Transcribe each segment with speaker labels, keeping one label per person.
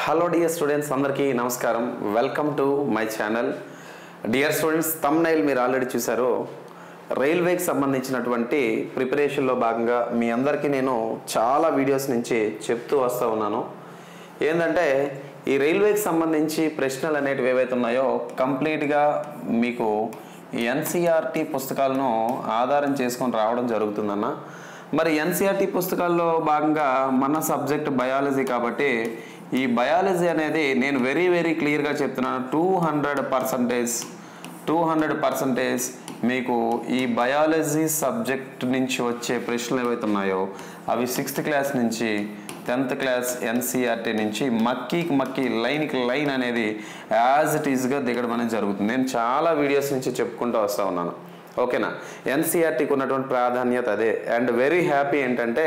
Speaker 1: Hello dear students, అందరికీ నమస్కారం. Welcome to my channel. Dear students, thumbnail మీరు already చూశారు. రైల్వేకి సంబంధించినటువంటి ప్రిపరేషన్లో భాగంగా మీ అందరికీ నేను చాలా వీడియోస్ నుంచి చెప్తూ వస్తూ ఉన్నాను. ఏంటంటే ఈ రైల్వేకి సంబంధించి ప్రశ్నలు అనేటివి ఏవైతే ఉన్నాయో కంప్లీట్గా మీకు ఎన్సీఆర్టీ పుస్తకాలను ఆధారం చేసుకొని రావడం జరుగుతుందన్న. మరి ఎన్సీఆర్టీ పుస్తకాల్లో భాగంగా మన సబ్జెక్ట్ బయాలజీ కాబట్టి ఈ బయాలజీ అనేది నేను వెరీ క్లియర్గా చెప్తున్నాను. 200% మీకు ఈ బయాలజీ సబ్జెక్ట్ నుంచి వచ్చే ప్రశ్నలు ఏవైతే ఉన్నాయో అవి 6th క్లాస్ నుంచి 10th క్లాస్ ఎన్సీఆర్టీ నుంచి మక్కీ లైన్కి లైన్ అనేది యాజ్ ఇట్ ఈజ్గా దిగడం అనేది జరుగుతుంది. నేను చాలా వీడియోస్ నుంచి చెప్పుకుంటూ వస్తూ ఉన్నాను. ఓకేనా? ఎన్సీఆర్టీకి ఉన్నటువంటి ప్రాధాన్యత అదే. అండ్ వెరీ హ్యాపీ ఏంటంటే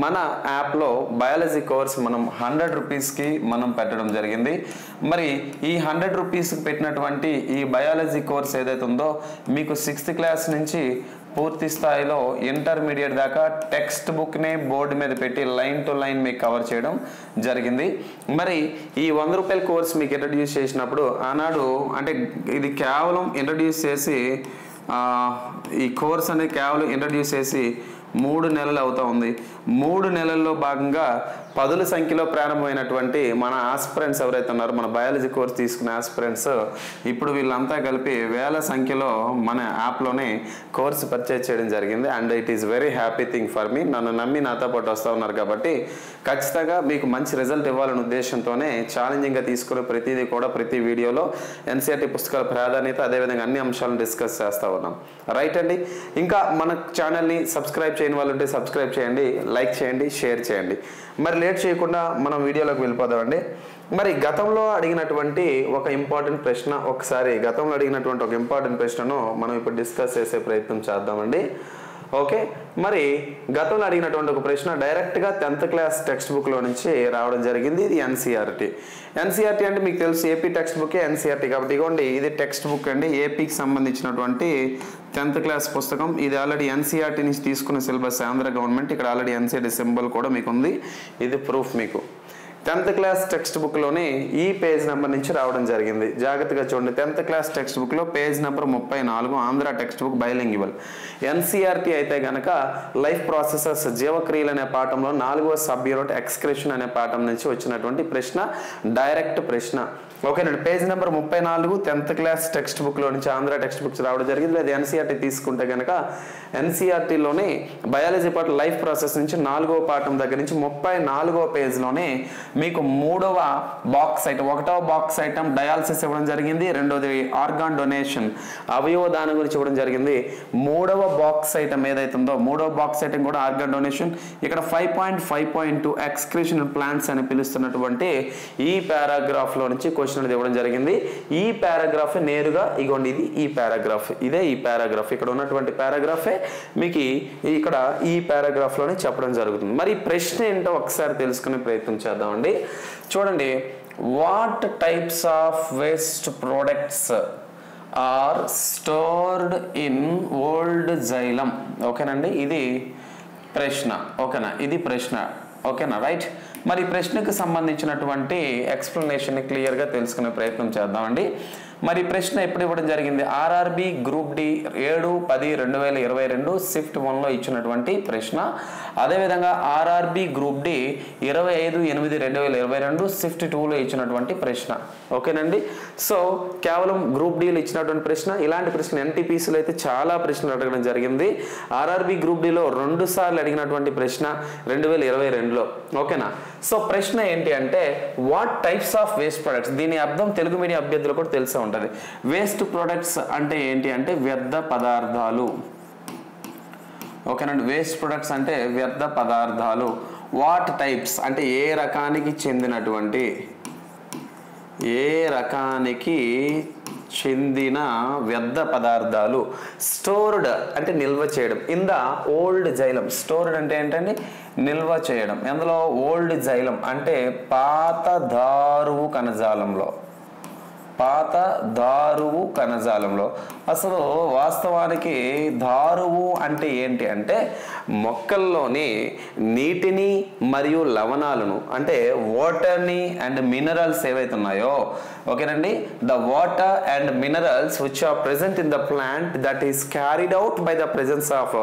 Speaker 1: మన యాప్లో బయాలజీ కోర్స్ మనం 100 రూపీస్కి మనం పెట్టడం జరిగింది. మరి ఈ 100 రూపీస్కి పెట్టినటువంటి ఈ బయాలజీ కోర్స్ ఏదైతే ఉందో మీకు 6th క్లాస్ నుంచి పూర్తి స్థాయిలో ఇంటర్మీడియట్ దాకా టెక్స్ట్ బుక్నే బోర్డు మీద పెట్టి లైన్ టు లైన్ మీకు కవర్ చేయడం జరిగింది. మరి ఈ 100 రూపాయల కోర్స్ మీకు ఇంట్రడ్యూస్ చేసినప్పుడు ఆనాడు అంటే ఇది కేవలం ఇంట్రడ్యూస్ చేసి ఈ కోర్స్ అనేది కేవలం ఇంట్రడ్యూస్ చేసి 3 నెలలు అవుతా ఉంది. 3 నెలల్లో భాగంగా 10ల సంఖ్యలో ప్రారంభమైనటువంటి మన ఆస్పిరెంట్స్ ఎవరైతే ఉన్నారో మన బయాలజీ కోర్స్ తీసుకునే ఆస్పిరెంట్స్ ఇప్పుడు వీళ్ళంతా కలిపి వేల సంఖ్యలో మన యాప్లోనే కోర్సు పర్చేజ్ చేయడం జరిగింది. And it is very happy thing for me. నన్ను నమ్మి నాతో పాటు వస్తూ ఉన్నారు కాబట్టి ఖచ్చితంగా మీకు మంచి రిజల్ట్ ఇవ్వాలనే ఉద్దేశంతోనే ఛాలెంజింగ్గా తీసుకునే ప్రతిదీ కూడా ప్రతి వీడియోలో ఎన్సీఆర్టీ పుస్తకాల ప్రాధాన్యత అదేవిధంగా అన్ని అంశాలను డిస్కస్ చేస్తూ ఉన్నాం. రైట్ అండి. ఇంకా మన ఛానల్ని సబ్స్క్రైబ్ చేయని వాళ్ళు ఉంటే సబ్స్క్రైబ్ చేయండి, లైక్ చేయండి, షేర్ చేయండి. మరి లేట్ చేయకుండా మనం వీడియోలోకి వెళ్ళిపోదామండి. మరి గతంలో అడిగినటువంటి ఒక ఇంపార్టెంట్ ప్రశ్న ప్రశ్నను మనం ఇప్పుడు డిస్కస్ చేసే ప్రయత్నం చేద్దామండి. ఓకే, మరి గతంలో అడిగినటువంటి ఒక ప్రశ్న డైరెక్ట్గా 10th క్లాస్ టెక్స్ట్ బుక్లో నుంచి రావడం జరిగింది. ఇది ఎన్సీఆర్టీ అంటే మీకు తెలుసు ఏపీ టెక్స్ట్ బుక్ ఎన్సీఆర్టీ కాబట్టి ఇగోండి ఇది టెక్స్ట్ బుక్ అండి. ఏపీకి సంబంధించినటువంటి 10th క్లాస్ పుస్తకం. ఇది ఆల్రెడీ ఎన్సీఆర్టీ నుంచి తీసుకున్న సిలబస్ ఆంధ్ర గవర్నమెంట్. ఇక్కడ ఆల్రెడీ ఎన్సీఆర్టీ సింబల్ కూడా మీకు ఉంది. ఇది ప్రూఫ్ మీకు 10th క్లాస్ టెక్స్ట్ బుక్లోనే ఈ పేజ్ నెంబర్ నుంచి రావడం జరిగింది. జాగ్రత్తగా చూడండి. 10th క్లాస్ టెక్స్ట్ బుక్లో page number 34 Andhra text book bilingual. NCERT అయితే కనుక లైఫ్ ప్రాసెసెస్ జీవక్రియలు అనే పాఠంలో 4వ సబ్ యూనిట్ ఎక్స్క్రెషన్ అనే పాఠం నుంచి వచ్చినటువంటి ప్రశ్న, డైరెక్ట్ ప్రశ్న. ఓకేనండి. Page number 34 10th class text బుక్లో నుంచి ఆంధ్ర టెక్స్ట్ బుక్స్ రావడం జరిగింది. లేదా ఎన్సీఆర్టీ తీసుకుంటే కనుక ఎన్సీఆర్టీలోనే బయాలజీ పార్ట్ లైఫ్ ప్రాసెస్ నుంచి 4వ పాఠం దగ్గర నుంచి 34వ పేజ్లోనే మీకు 3వ బాక్స్ ఐటమ్ 1వ బాక్స్ ఐటమ్ డయాలసిస్ ఇవ్వడం జరిగింది. 2వది ఆర్గాన్ డొనేషన్ అవయవ దానం గురించి ఇవ్వడం జరిగింది. 3వ బాక్స్ ఐటమ్ ఏదైతే ఉందో 3వ బాక్స్ ఐటమ్ కూడా ఆర్గాన్ డొనేషన్. ఇక్కడ 5.5.2 ఎక్స్క్రీషన్ ప్లాంట్స్ అని పిలుస్తున్నటువంటి ఈ పారాగ్రాఫ్లో నుంచి క్వశ్చన్ ఇవ్వడం జరిగింది. ఈ పారాగ్రాఫ్ నేరుగా ఇగోండి ఇది ఈ పారాగ్రాఫ్, ఇదే ఈ పారాగ్రాఫ్. ఇక్కడ ఉన్నటువంటి పారాగ్రాఫే మీకు ఇక్కడ ఈ పారాగ్రాఫ్ లోనే చెప్పడం జరుగుతుంది. మరి ప్రశ్న ఏంటో ఒకసారి తెలుసుకునే ప్రయత్నం చేద్దామండి. చూడండి, what types of waste products are stored in old xylem. ఓకేనండి, ఇది ప్రశ్న. ఓకేనా, ఇది ప్రశ్న. ఓకేనా, రైట్. మరి ప్రశ్నకు సంబంధించినటువంటి ఎక్స్ప్లెనేషన్ క్లియర్గా తెలుసుకునే ప్రయత్నం చేద్దామండి. మరి ప్రశ్న ఎప్పుడు ఇవ్వడం జరిగింది? ఆర్ఆర్బి గ్రూప్ డి 7/10/2022 షిఫ్ట్ 1లో ఇచ్చినటువంటి ప్రశ్న. అదేవిధంగా ఆర్ఆర్బి గ్రూప్ డి 25/8/2022 షిఫ్ట్ 2లో ఇచ్చినటువంటి ప్రశ్న. ఓకేనండి. సో కేవలం గ్రూప్ డీలో ఇచ్చినటువంటి ప్రశ్న. ఇలాంటి ప్రశ్న ఎన్టీపీసీలో అయితే చాలా ప్రశ్నలు అడగడం జరిగింది. ఆర్ఆర్బి గ్రూప్ డిలో 2 సార్లు అడిగినటువంటి ప్రశ్న 2022లో. ఓకేనా. సో ప్రశ్న ఏంటి అంటే what types of waste products. దీని అర్థం తెలుగు మీడియం అభ్యర్థులు కూడా తెలిసే ఉంటుంది. వేస్ట్ ప్రొడక్ట్స్ అంటే ఏంటి అంటే వ్యర్థ పదార్థాలు. ఓకేనండి, వేస్ట్ ప్రొడక్ట్స్ అంటే వ్యర్థ పదార్థాలు. వాట్ టైప్స్ అంటే ఏ రకానికి చెందిన వ్యర్థ పదార్థాలు. స్టోర్డ్ అంటే నిల్వ చేయడం. In the old xylem. Stored అంటే ఏంటండి? నిల్వ చేయడం. అందులో ఓల్డ్ జైలం అంటే పాత దారువు కణజాలంలో. పాత దారువు కణజాలంలో. అసలు వాస్తవానికి దారువు అంటే ఏంటి అంటే మొక్కల్లోని నీటిని మరియు లవణాలను అంటే వాటర్ని అండ్ మినరల్స్ ఏవైతే ఉన్నాయో, ఓకేనండి, the water and minerals which are present in the plant that is carried out by the presence of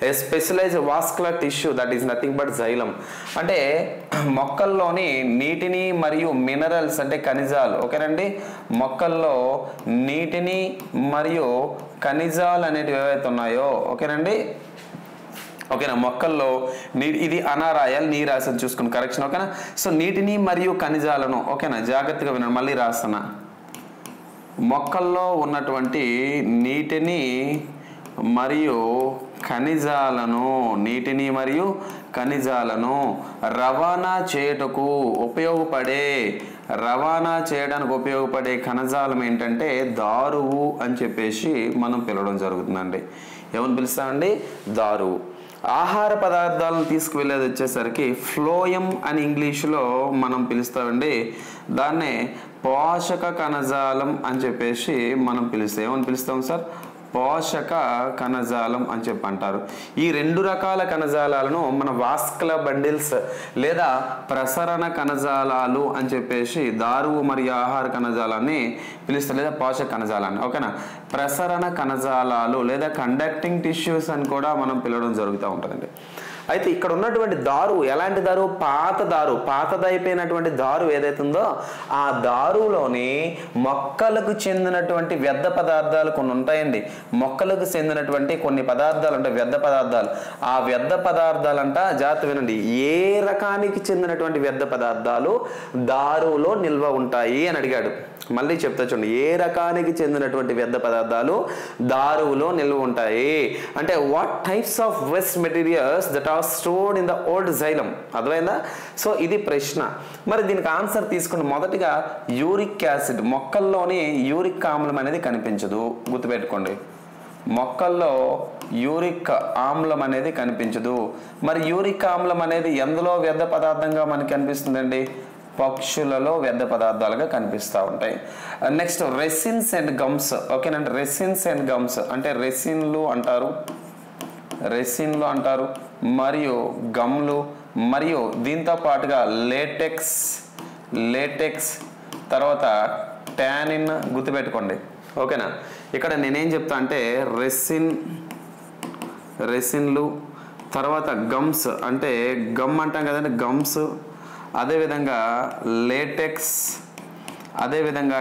Speaker 1: a specialised vascular tissue that is nothing but xylem. అంటే మొక్కల్లోని నీటిని మరియు మినరల్స్ అంటే ఖనిజాలు, ఓకేనండి, మొక్కల్లో నీటిని మరియు ఖనిజాలు అనేటివి ఏవైతే ఉన్నాయో, ఓకేనండి, ఓకేనా, మొక్కల్లో ఇది అనారాయాలు నీ రాసి చూసుకుని కరెక్షన్, ఓకేనా. సో నీటిని మరియు ఖనిజాలను, ఓకేనా, జాగ్రత్తగా వినండి, మళ్ళీ రాస్తున్నా. మొక్కల్లో ఉన్నటువంటి నీటిని మరియు ఖనిజాలను రవాణా చేయడానికి ఉపయోగపడే ఖనిజాలం ఏంటంటే దారువు అని చెప్పేసి మనం పిలవడం జరుగుతుందండి. ఏమని పిలుస్తామండి? దారువు. ఆహార పదార్థాలను తీసుకువెళ్ళేది వచ్చేసరికి ఫ్లోయం అని ఇంగ్లీష్లో మనం పిలుస్తామండి. దాన్నే పోషక కణజాలం అని చెప్పేసి మనం పిలుస్తాం. ఏమని పిలుస్తాం సార్? పోషక కణజాలం అని చెప్పి అంటారు. ఈ రెండు రకాల కణజాలాలను మన వాస్కులర్ బండిల్స్ లేదా ప్రసరణ కణజాలాలు అని చెప్పేసి దారువు మరియు ఆహార కణజాలాన్ని పిలుస్తారు, లేదా పోషక కణజాలాన్ని, ఓకేనా. ప్రసరణ కణజాలాలు లేదా కండక్టింగ్ టిష్యూస్ అని కూడా మనం పిలవడం జరుగుతూ ఉంటుందండి. అయితే ఇక్కడ ఉన్నటువంటి దారువు ఎలాంటి దారువు? పాతదైపోయినటువంటి దారువు ఏదైతే ఉందో ఆ దారువులోని మొక్కలకు చెందినటువంటి వ్యర్థ పదార్థాలు కొన్ని ఉంటాయండి. మొక్కలకు చెందినటువంటి కొన్ని పదార్థాలు అంటే వ్యర్థ పదార్థాలు. ఆ వ్యర్థ పదార్థాలంట, జాగ్రత్త వినండి, ఏ రకానికి చెందినటువంటి వ్యర్థ పదార్థాలు దారువులో నిల్వ ఉంటాయి అని అడిగాడు. మళ్ళీ చెప్తా చూడండి, ఏ రకానికి చెందినటువంటి వ్యర్థ పదార్థాలు దారువులో నిల్వ ఉంటాయి అంటే what types of waste materials that are stored in the old xylem. అర్థమైందా? సో ఇది ప్రశ్న. మరి దీనికి ఆన్సర్ తీసుకుని మొదటిగా యూరిక్ యాసిడ్. మొక్కల్లోని యూరిక్ ఆమ్లం అనేది కనిపించదు, గుర్తుపెట్టుకోండి. మొక్కల్లో యూరిక్ ఆమ్లం అనేది కనిపించదు. మరి యూరిక్ ఆమ్లం అనేది ఎందులో వ్యర్థ పదార్థంగా మనకి కనిపిస్తుందండి? పక్షులలో వ్యర్థ పదార్థాలుగా కనిపిస్తూ ఉంటాయి. నెక్స్ట్ రెసిన్స్ అండ్ గమ్స్, ఓకేనండి. రెసిన్స్ అండ్ గమ్స్ అంటే రెసిన్లు అంటారు మరియు గమ్లు, మరియు దీంతో పాటుగా లేటెక్స్ తర్వాత టానిన్, గుర్తుపెట్టుకోండి, ఓకేనా. ఇక్కడ నేనేం చెప్తా అంటే రెసిన్లు, తర్వాత గమ్స్ అంటే గమ్ అంటాం కదండి, గమ్స్, అదేవిధంగా లేటెక్స్, అదేవిధంగా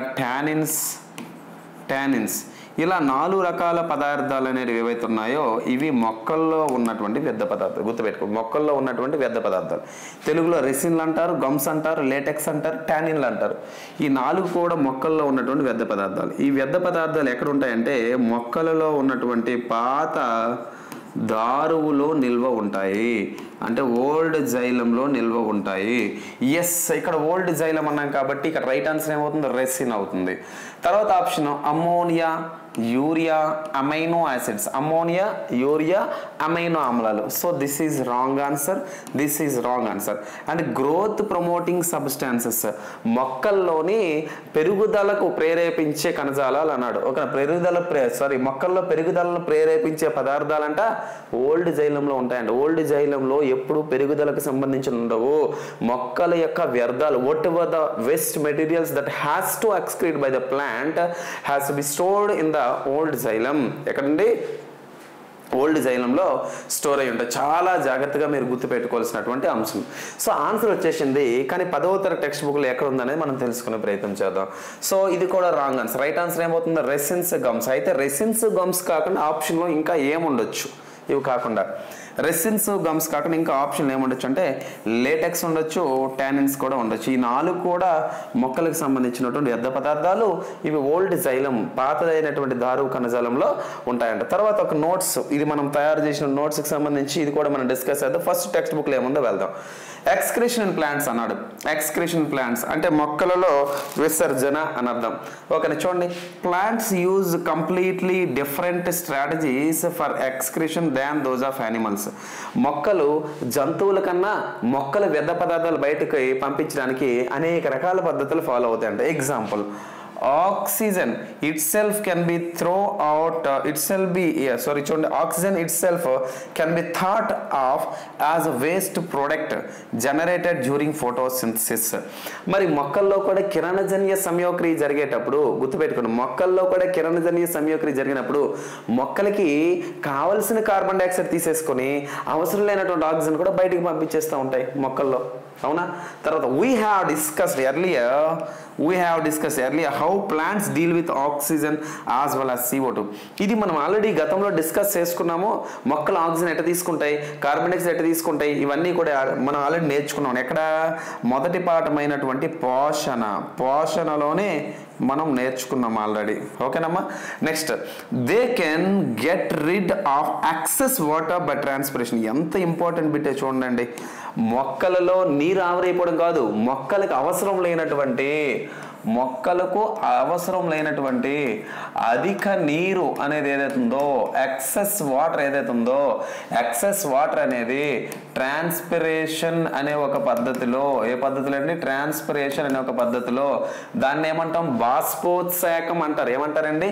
Speaker 1: టానిన్స్. ఇలా 4 రకాల పదార్థాలు అనేవి ఏవైతే ఉన్నాయో ఇవి మొక్కల్లో ఉన్నటువంటి వ్యర్థ పదార్థాలు. గుర్తుపెట్టుకో, మొక్కల్లో ఉన్నటువంటి వ్యర్థ పదార్థాలు. తెలుగులో రెసిన్లు అంటారు, గమ్స్ అంటారు, లేటెక్స్ అంటారు, టానిన్లు అంటారు. ఈ 4 కూడా మొక్కల్లో ఉన్నటువంటి వ్యర్థ పదార్థాలు. ఈ వ్యర్థ పదార్థాలు ఎక్కడ ఉంటాయంటే మొక్కలలో ఉన్నటువంటి పాత దారువులో నిల్వ ఉంటాయి, అంటే ఓల్డ్ జైలంలో నిల్వ ఉంటాయి. ఎస్, ఇక్కడ ఓల్డ్ జైలం అన్నాం కాబట్టి ఇక్కడ రైట్ ఆన్సర్ ఏమవుతుంది? రెసిన్ అవుతుంది. తర్వాత option ammonia, urea, amino acids. Ammonia, urea, amino ఆమ్లాలు. So this is wrong answer. And growth promoting substances, మొక్కల్లోని పెరుగుదలకు ప్రేరేపించే కణజాలాలు అన్నాడు. ఒక మొక్కల్లో పెరుగుదలను ప్రేరేపించే పదార్థాలంట ఓల్డ్ జైలంలో ఉంటాయండి. ఓల్డ్ జైలంలో ఎప్పుడు పెరుగుదలకు సంబంధించి ఉండవు. మొక్కల యొక్క వ్యర్థాలు, what ever the waste materials that has to excrete by the plant has to be stored in the old xylem. ఎక్కడండి? ఓల్డ్ జైలంలో స్టోర్ అయి ఉంటాయి. చాలా జాగ్రత్తగా మీరు గుర్తుపెట్టుకోవాల్సినటువంటి అంశం. సో ఆన్సర్ వచ్చేసింది, కానీ 10వ తరగతి టెక్స్ట్ బుక్లో ఎక్కడ ఉందనేది మనం తెలుసుకునే ప్రయత్నం చేద్దాం. సో ఇది కూడా రాంగ్ ఆన్సర్. రైట్ ఆన్సర్ ఏమవుతుంది? Resins gums. అయితే రెసిన్స్ గమ్స్ కాకుండా ఆప్షన్లో ఇంకా ఏముండొచ్చు? ఇవి కాకుండా రెసిన్స్ గమ్స్ కాకుండా ఇంకా ఆప్షన్ ఏముండొచ్చు అంటే లేటెక్స్ ఉండొచ్చు, టానిన్స్ కూడా ఉండొచ్చు. ఈ 4 కూడా మొక్కలకు సంబంధించినటువంటి వ్యర్థ పదార్థాలు. ఇవి ఓల్డ్ జైలం, పాతదైనటువంటి దారువు కణజాలంలో ఉంటాయంట. తర్వాత ఒక నోట్స్, ఇది మనం తయారు చేసిన నోట్స్కి సంబంధించి ఇది కూడా మనం డిస్కస్ చేద్దాం. ఫస్ట్ టెక్స్ట్ బుక్లో ఏముందో వెళ్దాం. ఎక్స్క్రీషన్ ఇన్ ప్లాంట్స్ అన్నాడు. ఎక్స్క్రీషన్ ప్లాంట్స్ అంటే మొక్కలలో విసర్జన అని అర్థం. ఓకే, చూడండి, plants use completely different strategies for excretion than those of animals. మొక్కలు జంతువుల కన్నా మొక్కల వ్యర్థ పదార్థాలు బయటకు పంపించడానికి అనేక రకాల పద్ధతులు ఫాలో అవుతాయంట. Example, oxygen itself can be throw out oxygen itself can be thought of as a waste product generated during photosynthesis. మరి మొక్కల్లో కూడా కిరణజన్య సంయోక్రియ జరిగేటప్పుడు గుర్తుపెట్టుకోండి, మొక్కల్లో కూడా కిరణజన్య సంయోక్రియ జరిగినప్పుడు మొక్కలకి కావలసిన కార్బన్ డైఆక్సైడ్ తీసేసుకొని అవసరం లేనటువంటి ఆక్సిజన్ కూడా బయటికి పంపించేస్తూ ఉంటాయి మొక్కల్లో, అవునా? తర్వాత we have discussed earlier how plants deal with oxygen as well as CO2. ఇది మనం ఆల్రెడీ గతంలో డిస్కస్ చేసుకున్నాము. మొక్కలు ఆక్సిజన్ ఎట్లా తీసుకుంటాయి, కార్బన్ డైఆక్సైడ్ ఎట్లా తీసుకుంటాయి, ఇవన్నీ కూడా మనం ఆల్రెడీ నేర్చుకున్నాం. ఎక్కడ? మొదటి పాఠమైనటువంటి పోషణలోనే మనం నేర్చుకున్నాం ఆల్రెడీ, ఓకేనమ్మా? Next, they can get rid of excess water by transpiration. ఎంత ఇంపార్టెంట్ బిట్టే చూడండి. మొక్కలలో నీరు ఆవిరైపోవడం కాదు, మొక్కలకు అవసరం లేనటువంటి అధిక నీరు అనేది ఏదైతుందో, ఎక్సెస్ వాటర్ ఏదైతుందో, ఎక్సెస్ వాటర్ అనేది ట్రాన్స్పిరేషన్ అనే ఒక పద్ధతిలో, ఏ పద్ధతిలో అండి? ట్రాన్స్పిరేషన్ అనే ఒక పద్ధతిలో, దాన్ని ఏమంటాం? బాష్పోత్సేకం అంటారు. ఏమంటారండి?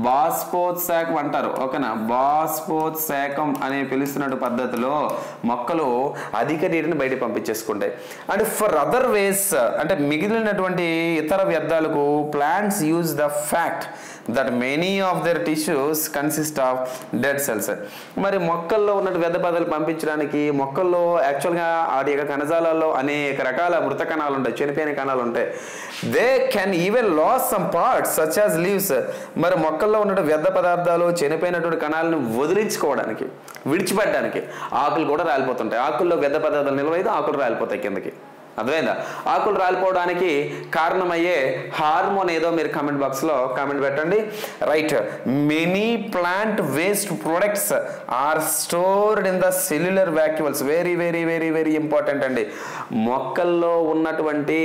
Speaker 1: బాష్పోత్సేకం అంటారు, ఓకేనా? బాష్పోత్సేకం అని పిలుస్తున్న పద్ధతిలో మొక్కలు అధిక నీటిని బయట పంపించేసుకుంటాయి. అండ్ ఫర్ అదర్ వేస్, అంటే మిగిలినటువంటి ఇతర వ్యర్థాలకు plants use the fact that many of their tissues consist of dead cells. మరి మొక్కల్లో ఉన్న వ్యర్థ పదార్థాలు పంపించడానికి మొక్కల్లో యాక్చువల్గా వాటి యొక్క కణజాలాల్లో అనేక రకాల మృత కణాలు ఉంటాయి, చనిపోయిన కణాలు ఉంటాయి. They can even lose some parts such as leaves. మరి మొక్కల్లో ఉన్న వ్యర్థ పదార్థాలు చనిపోయినటువంటి కణాలను వదిలించుకోవడానికి, విడిచిపెట్టడానికి ఆకులు కూడా రాలిపోతుంటాయి. ఆకుల్లో వ్యర్థ పదార్థాలు నిల్వైతే ఆకులు రాలిపోతాయి కిందకి, అర్థమైందా? ఆకులు రాలిపోవడానికి కారణమయ్యే హార్మోన్ ఏదో మీరు కామెంట్ బాక్స్ లో కామెంట్ పెట్టండి. Right, many plant waste products are stored in the cellular vacuoles. Very very very very important అండి. మొక్కల్లో ఉన్నటువంటి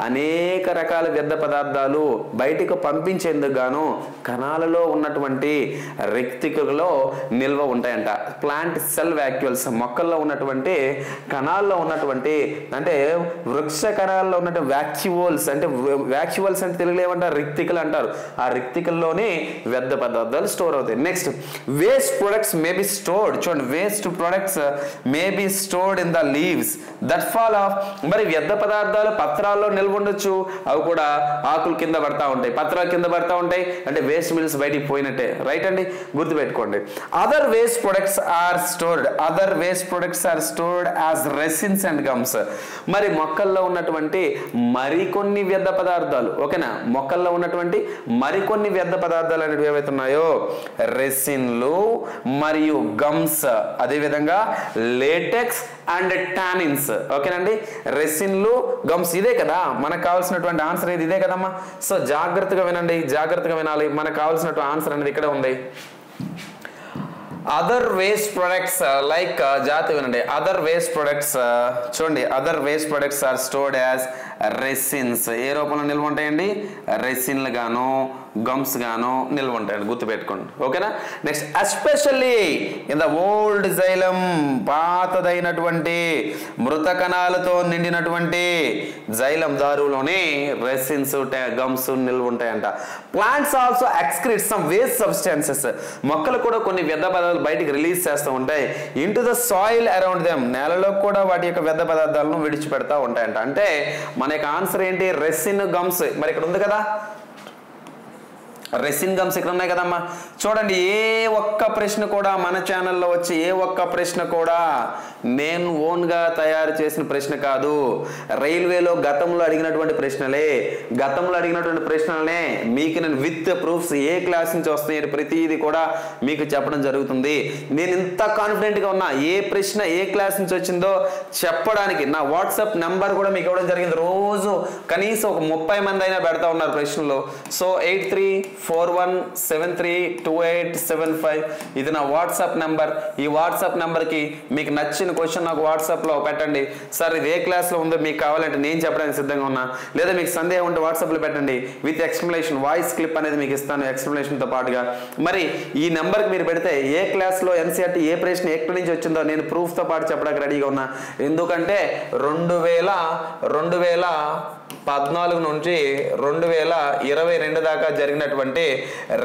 Speaker 1: అనేక రకాల వ్యర్థ పదార్థాలు బయటకు పంపించేందుకు గాను కణాలలో ఉన్నటువంటి రిక్తికలో నిల్వ ఉంటాయంట. ప్లాంట్ సెల్ వాక్యూల్స్, మొక్కల్లో ఉన్నటువంటి కణాల్లో ఉన్నటువంటి, అంటే వృక్ష కణాల్లో ఉన్న వాక్యూల్స్, అంటే వాక్యూల్స్ అంటే తెలుగులో ఏమంటారు? రిక్తికలు అంటారు. ఆ రిక్తికల్లోనే వ్యర్థ పదార్థాలు స్టోర్ అవుతాయి. Next, waste products may be stored. చూడండి, waste products may be stored in the leaves that fall off. మరి వ్యర్థ పదార్థాలు పత్రాల్లో నిల్వ ఉండొచ్చు, అవి కూడా ఆకులు కింద పడతా ఉంటాయి, పత్రాలు కింద పడతా ఉంటాయి, అంటే వేస్ట్ మిల్స్ బయటికి పోయినట్టే, రైట్ అండి? గుర్తుపెట్టుకోండి. Other waste products are stored as resins and gums. మరి మొక్కల్లో ఉన్నటువంటి మరికొన్ని వ్యర్థ పదార్థాలు, ఓకేనా? మొక్కల్లో ఉన్నటువంటి మరికొన్ని వ్యర్థ పదార్థాలు అనేవి ఏవైతే ఉన్నాయో, రెసిన్లు మరియు గమ్స్, అదేవిధంగా లేటెక్స్ అండ్ టానిన్స్, ఓకేనండి? రెసిన్లు, గమ్స్, ఇదే కదా మనకు కావాల్సినటువంటి ఆన్సర్. ఇదే కదమ్మా. సో జాగ్రత్తగా వినండి, జాగ్రత్తగా వినాలి. మనకు కావాల్సినటువంటి ఆన్సర్ అనేది ఇక్కడే ఉంది. అదర్ వేస్ట్ ప్రొడక్ట్స్ లైక్, జాగ్రత్త వినండి, అదర్ వేస్ట్ ప్రొడక్ట్స్ చూడండి, other waste products are stored as resins. ఏ రూపంలో నిల్వ ఉంటాయండి? రెసిన్లు గాను గమ్స్ గాను నిల్వ ఉంటాయండి, గుర్తుపెట్టుకోండి, ఓకేనా? Next, especially in the old xylem, పాతదైనటువంటి మృత కణాలతో నిండినటువంటి జైలం దారులోనే రెసిన్స్, గమ్స్ నిల్వ ఉంటాయంట. Plants also excrete some waste substances. మొక్కలు కూడా కొన్ని వ్యర్థ పదార్థాలు బయటికి రిలీజ్ చేస్తూ ఉంటాయి. Into the soil around them, నేలలో కూడా వాటి యొక్క వ్యర్థ పదార్థాలను విడిచిపెడతా ఉంటాయంట. అంటే మన యొక్క ఆన్సర్ ఏంటి? Resin, gums. మరి ఇక్కడ ఉంది కదా రెసిన్, గమ్స్ ఇక్కడ ఉన్నాయి కదమ్మా. చూడండి, ఏ ఒక్క ప్రశ్న కూడా మన ఛానల్లో వచ్చి ఏ ఒక్క ప్రశ్న కూడా నేను ఓన్గా తయారు చేసిన ప్రశ్న కాదు. రైల్వేలో గతంలో అడిగినటువంటి ప్రశ్నలనే మీకు నేను విత్ ప్రూఫ్స్ ఏ క్లాస్ నుంచి వస్తున్నాయి ప్రతిదీ కూడా మీకు చెప్పడం జరుగుతుంది. నేను ఇంత కాన్ఫిడెంట్గా ఉన్నా, ఏ ప్రశ్న ఏ క్లాస్ నుంచి వచ్చిందో చెప్పడానికి నా వాట్సాప్ నెంబర్ కూడా మీకు ఇవ్వడం జరిగింది. రోజు కనీసం ఒక 30 మంది అయినా పెడతా ఉన్నారు ప్రశ్నలు. సో 8341732875 ఇది నా వాట్సాప్ నెంబర్. ఈ వాట్సాప్ నెంబర్కి మీకు నచ్చిన క్వశ్చన్ నాకు వాట్సాప్లో పెట్టండి. సార్ ఇది ఏ క్లాస్లో ఉందో మీకు కావాలంటే నేను చెప్పడానికి సిద్ధంగా ఉన్నా, లేదా మీకు సందేహం ఉంటే వాట్సాప్లో పెట్టండి. విత్ ఎక్స్ప్లెనేషన్ వాయిస్ క్లిప్ అనేది మీకు ఇస్తాను ఎక్స్ప్లెనేషన్తో పాటుగా. మరి ఈ నెంబర్కి మీరు పెడితే ఏ క్లాస్లో ఎన్సీఆర్టీ ఏ ప్రశ్న ఎక్కడి నుంచి వచ్చిందో నేను ప్రూఫ్తో పాటు చెప్పడానికి రెడీగా ఉన్నా. ఎందుకంటే 2000 14 నుంచి 2022 దాకా జరిగినటువంటి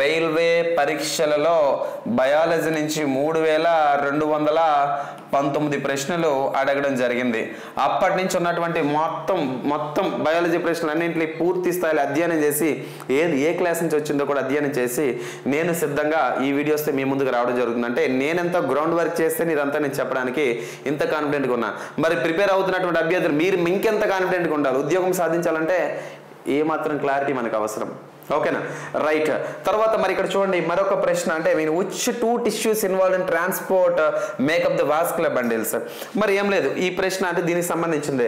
Speaker 1: రైల్వే పరీక్షలలో బయాలజీ నుంచి 3219 ప్రశ్నలు అడగడం జరిగింది. అప్పటి నుంచి ఉన్నటువంటి మొత్తం బయాలజీ ప్రశ్నలు అన్నింటినీ పూర్తి స్థాయిలో అధ్యయనం చేసి ఏ క్లాస్ నుంచి వచ్చిందో కూడా అధ్యయనం చేసి నేను సిద్ధంగా ఈ వీడియోస్ మీ ముందుకు రావడం జరుగుతుంది. అంటే నేనెంత గ్రౌండ్ వర్క్ చేస్తే ఇదంతా నేను చెప్పడానికి ఇంత కాన్ఫిడెంట్గా ఉన్నా. మరి ప్రిపేర్ అవుతున్నటువంటి అభ్యర్థులు మీరు ఇంకెంత కాన్ఫిడెంట్గా ఉండాలి. ఉద్యోగం సాధించాలంటే ఏ మాత్రం క్లారిటీ మనకు అవసరం. ఓకేనా, రైట్. తర్వాత మరి ఇక్కడ చూడండి మరొక ప్రశ్న, అంటే which two tissues involved in transport make up the vascular bundles. మరి ఏం లేదు, ఈ ప్రశ్న అంటే దీనికి సంబంధించింది.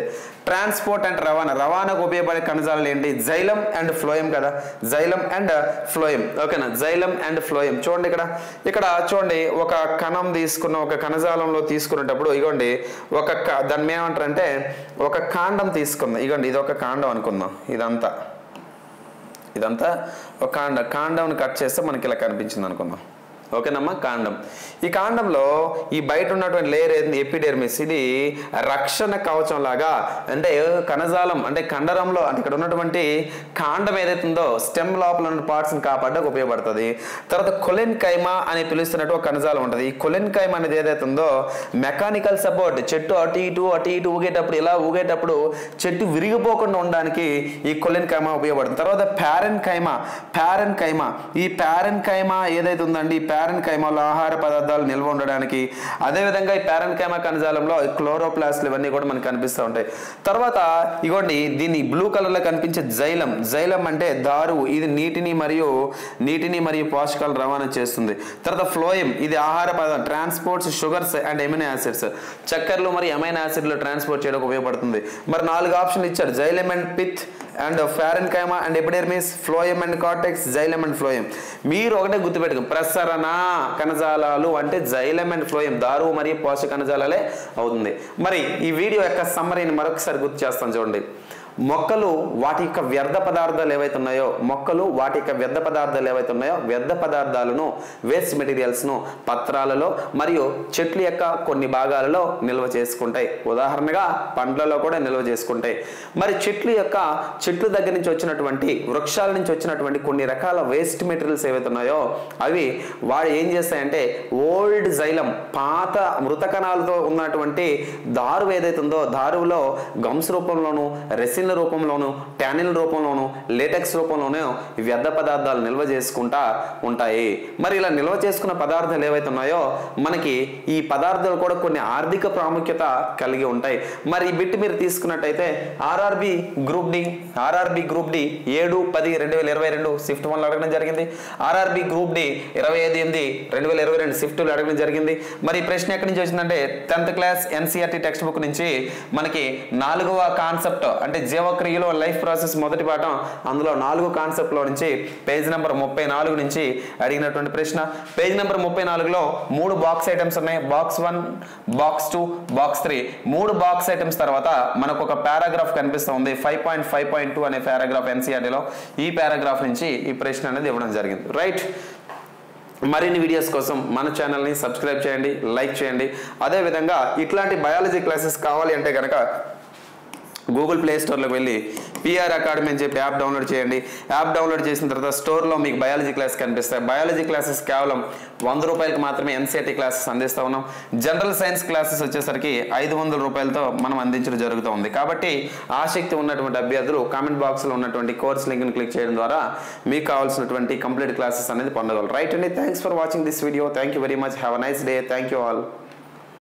Speaker 1: ట్రాన్స్పోర్ట్ అంటే రవాణాకు ఉపయోగపడే కణజాలాలు ఏంటి? జైలం అండ్ ఫ్లోయం కదా, జైలం అండ్ ఫ్లోయం. ఓకేనా, జైలం అండ్ ఫ్లోయం. చూడండి ఇక్కడ చూడండి, ఒక కణం తీసుకున్న ఒక కణజాలంలో తీసుకునేటప్పుడు ఇగోండి దాన్ని ఏమంటారంటే ఒక కాండం తీసుకుందాం. ఇగోండి ఇది ఒక కాండం అనుకుందాం. ఇదంతా ఒక కాండం కట్ చేస్తే మనకి ఇలా కనిపించింది అనుకుందాం. ఓకేనమ్మా, కాండం. ఈ కాండంలో ఈ బయట ఉన్నటువంటి లేయర్ ఏది? ఎపిడెర్మిస్. ఇది రక్షణ కవచం లాగా, అంటే కణజాలం అంటే కండరంలో అంటే ఇక్కడ ఉన్నటువంటి కాండం ఏదైతే ఉందో స్టెమ్ లోపల ఉన్న పార్ట్స్ని కాపాడడానికి ఉపయోగపడుతుంది. తర్వాత కొలెన్ కైమా అని పిలుస్తున్నట్టు ఒక కణజాలం ఉంటుంది. ఈ కొలెన్ కైమా అనేది ఏదైతే ఉందో మెకానికల్ సపోర్ట్, చెట్టు అటు ఇటు ఊగేటప్పుడు చెట్టు విరిగిపోకుండా ఉండడానికి ఈ కొలెన్ కైమా ఉపయోగపడుతుంది. తర్వాత ప్యారెన్ కైమా. ఈ ప్యారెన్ కైమా ఏదైతే ఉందండి, ఈ ప్యారెన్ కైమాలో ఆహార పదార్థాలు నిల్వ ఉండడానికి, అదేవిధంగా ఈ ప్యారెన్ కైమా కణజాలంలో క్లోరోప్లాస్ట్లు ఇవన్నీ కూడా మనకు కనిపిస్తూ ఉంటాయి. తర్వాత ఇగోండి దీన్ని బ్లూ కలర్ లో కనిపించే జైలం అంటే దారువు. ఇది నీటిని మరియు పోషకాలు రవాణా చేస్తుంది. తర్వాత ఫ్లోయం, ఇది ఆహార పదార్థం, transports sugars and amino acids, చక్కెరలు మరియు ఎమైనో యాసిడ్లు ట్రాన్స్పోర్ట్ చేయడానికి ఉపయోగపడుతుంది. మరి 4 ఆప్షన్లు ఇచ్చారు: xylem and pith and parenchyma and epidermis, phloem and cortex, xylem and phloem. మీరు ఒకటే గుర్తుపెట్టుకోండి, ప్రసరణ కణజాలాలు అంటే జైలం అండ్ ఫ్లోయం, దారువు మరియు పోషక కణజాలాలే అవుతుంది. మరి ఈ వీడియో యొక్క సమ్మరీని మరొకసారి గుర్తు చేస్తాను చూడండి. మొక్కలు వాటి యొక్క వ్యర్థ పదార్థాలు ఏవైతే ఉన్నాయో వ్యర్థ పదార్థాలను వేస్ట్ మెటీరియల్స్ను పత్రాలలో మరియు చెట్ల యొక్క కొన్ని భాగాలలో నిల్వ చేసుకుంటాయి. ఉదాహరణగా పండ్లలో కూడా నిల్వ చేసుకుంటాయి. మరి చెట్ల దగ్గర నుంచి వచ్చినటువంటి వృక్షాల నుంచి వచ్చినటువంటి కొన్ని రకాల వేస్ట్ మెటీరియల్స్ ఏవైతే ఉన్నాయో అవి వాడు ఏం చేస్తాయంటే ఓల్డ్ జైలం, పాత మృత కణాలతో ఉన్నటువంటి దారువు ఏదైతే ఉందో దారువులో గమ్స్ రూపంలోను, రెసిన్ రూపంలోను, టానిన్ రూపంలోను, లేటెక్స్ రూపంలోనూ వ్యర్థ పదార్థాలు నిల్వ చేసుకుంటా ఉంటాయి. మరి ఇలా నిల్వ చేసుకున్న పదార్థాలు ఏవైతే ఉన్నాయో మనకి ఈ పదార్థాలు కూడా కొన్ని ఆర్థిక ప్రాముఖ్యత కలిగి ఉంటాయి. మరి ఈ బిట్ మీరు తీసుకున్నట్టయితే ఆర్ఆర్బి గ్రూప్ డి 7/10/2022 షిఫ్ట్ 1 అడగడం జరిగింది. ఆర్ఆర్బి గ్రూప్ డి 25/8/2022 షిఫ్ట్ 2 అడగడం జరిగింది. మరి ఈ ప్రశ్న ఎక్కడి నుంచి వచ్చిందంటే 10th class NCERT text book నుంచి మనకి 4వ కాన్సెప్ట్ అంటే జీవక్రియలో లైఫ్ ప్రాసెస్ మొదటి పాఠం, అందులో 4 కాన్సెప్ట్ లో నుంచి పేజ్ నెంబర్ 34 నుంచి అడిగినటువంటి ప్రశ్న. పేజ్ నెంబర్ 34లో 3 బాక్స్ ఐటమ్స్ ఉన్నాయి. Box 1, box 2, box 3. 3 box items తర్వాత మనకు ఒక పారాగ్రాఫ్ కనిపిస్తుంది. 5.5.2 అనే పారాగ్రాఫ్ ఎన్సీఆర్టీలో. ఈ పారాగ్రాఫ్ నుంచి ఈ ప్రశ్న అనేది ఇవ్వడం జరిగింది. రైట్. మరిన్ని వీడియోస్ కోసం మన ఛానల్ని సబ్స్క్రైబ్ చేయండి, లైక్ చేయండి. అదేవిధంగా ఇట్లాంటి బయాలజీ క్లాసెస్ కావాలి అంటే కనుక గూగుల్ ప్లే స్టోర్లోకి వెళ్ళి పిఆర్ అకాడమీ అని చెప్పి యాప్ డౌన్లోడ్ చేయండి. యాప్ డౌన్లోడ్ చేసిన తర్వాత స్టోర్లో మీకు బయాలజీ క్లాస్ కనిపిస్తాయి. బయాలజీ క్లాసెస్ కేవలం 100 రూపాయలకి మాత్రమే ఎన్సీఆర్టీ క్లాసెస్ అందిస్తూ ఉన్నాం. జనరల్ సైన్స్ క్లాసెస్ వచ్చేసరికి 500 రూపాయలతో మనం అందించడం జరుగుతూ ఉంది. కాబట్టి ఆసక్తి ఉన్నటువంటి అభ్యర్థులు కామెంట్ బాక్స్లో ఉన్నటువంటి కోర్స్ లింక్ని క్లిక్ చేయడం ద్వారా మీకు కావాల్సినటువంటి కంప్లీట్ క్లాసెస్ అనేది పొందగలరు. రైట్ అండి. Thanks for watching this video. Thank you very much. Have a nice day. Thank you all.